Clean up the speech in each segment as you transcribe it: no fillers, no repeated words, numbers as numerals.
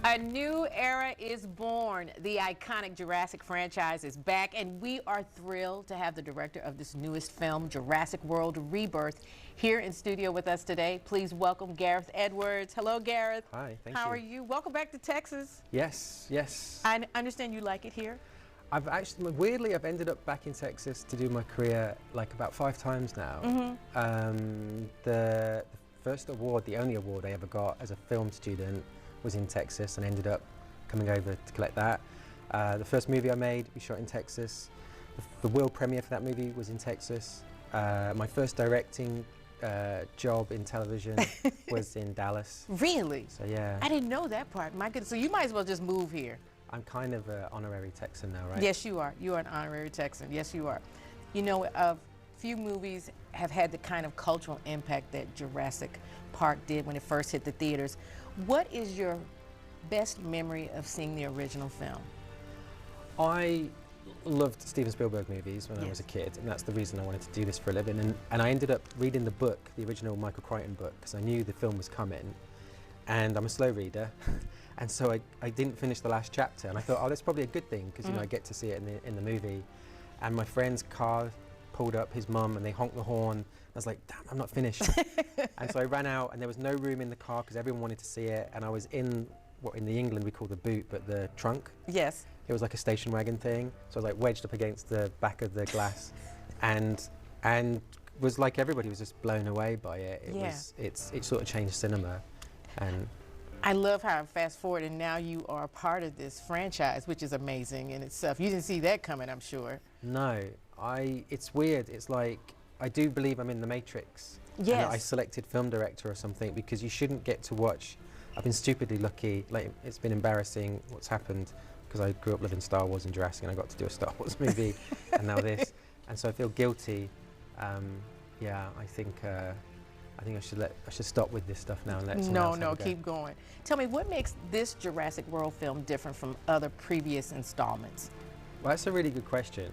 A new era is born. The iconic Jurassic franchise is back, and we are thrilled to have the director of this newest film, Jurassic World Rebirth, here in studio with us today. Please welcome Gareth Edwards. Hello, Gareth. Hi, thank you. How are you? Welcome back to Texas. Yes, yes. I understand you like it here. Weirdly, I've ended up back in Texas to do my career like about 5 times now. The first award, the only award I ever got as a film student, was in Texas, and ended up coming over to collect that. The first movie I made, we shot in Texas. The world premiere for that movie was in Texas. My first directing job in television was in Dallas. Really? So yeah. I didn't know that part. My goodness. So you might as well just move here. I'm kind of an honorary Texan now, right? Yes, you are. You are an honorary Texan. Yes, you are. You know, few movies have had the kind of cultural impact that Jurassic Park did when it first hit the theaters. What is your best memory of seeing the original film? I loved Steven Spielberg movies when I was a kid, and that's the reason I wanted to do this for a living. And I ended up reading the book, the original Michael Crichton book, because I knew the film was coming. And I'm a slow reader, and so I didn't finish the last chapter, and I thought, oh, that's probably a good thing, because you know, I get to see it in the movie. And my friend's car pulled up, his mum, and they honked the horn. I was like, damn, I'm not finished. And so I ran out, and there was no room in the car because everyone wanted to see it, and I was in what in the England we call the boot, but the trunk. Yes. It was like a station wagon thing, so I was like wedged up against the back of the glass, and was like everybody was just blown away by it. It sort of changed cinema. And I love how fast forward and now you are part of this franchise, which is amazing in itself. You didn't see that coming, I'm sure. No, it's weird. It's like, I do believe I'm in the Matrix. Yes. And I selected film director or something, because you shouldn't get to watch. I've been stupidly lucky. Like, it's been embarrassing what's happened, because I grew up loving Star Wars and Jurassic, and I got to do a Star Wars movie, and now this. And so I feel guilty. Yeah, I think I should stop with this stuff now and let someone else have a go. Keep going. Tell me, what makes this Jurassic World film different from other previous installments? Well, that's a really good question.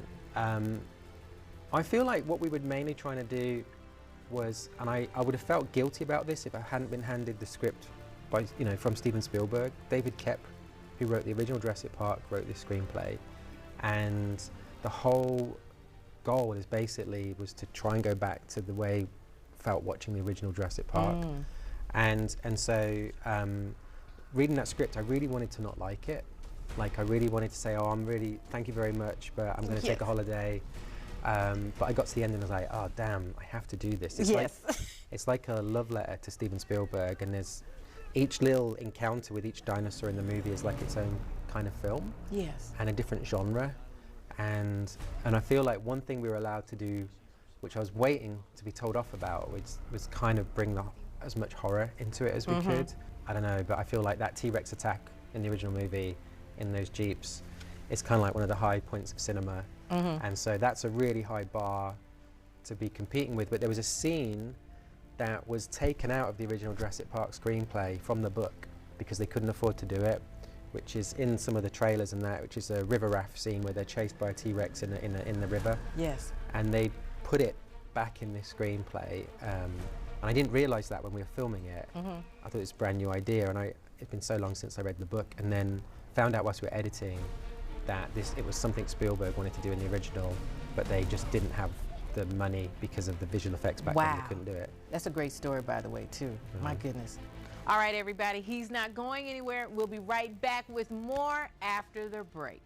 I feel like what we were mainly trying to do was, and I would have felt guilty about this if I hadn't been handed the script by, from Steven Spielberg. David Koepp, who wrote the original Jurassic Park, wrote this screenplay, and the whole goal was to try and go back to the way felt watching the original Jurassic Park. And so reading that script, I really wanted to not like it. Like, I really wanted to say, oh, thank you very much, but I'm going to take a holiday. But I got to the end and I was like, oh, damn, I have to do this. It's like a love letter to Steven Spielberg, and there's each little encounter with each dinosaur in the movie is like its own kind of film. Yes. And a different genre. And I feel like one thing we were allowed to do, which I was waiting to be told off about, was kind of bring as much horror into it as we could. I don't know, but I feel like that T-Rex attack in the original movie, in those Jeeps, it's kind of like one of the high points of cinema. And so that's a really high bar to be competing with. But there was a scene that was taken out of the original Jurassic Park screenplay from the book because they couldn't afford to do it, which is in some of the trailers and that, which is a river raft scene where they're chased by a T-Rex in the river. Yes. And they put it back in this screenplay, and I didn't realise that when we were filming it. I thought it was a brand new idea, and it's been so long since I read the book, and then found out whilst we were editing that it was something Spielberg wanted to do in the original, but they just didn't have the money because of the visual effects back then. They couldn't do it. That's a great story, by the way, too. My goodness. All right, everybody, he's not going anywhere. We'll be right back with more after the break.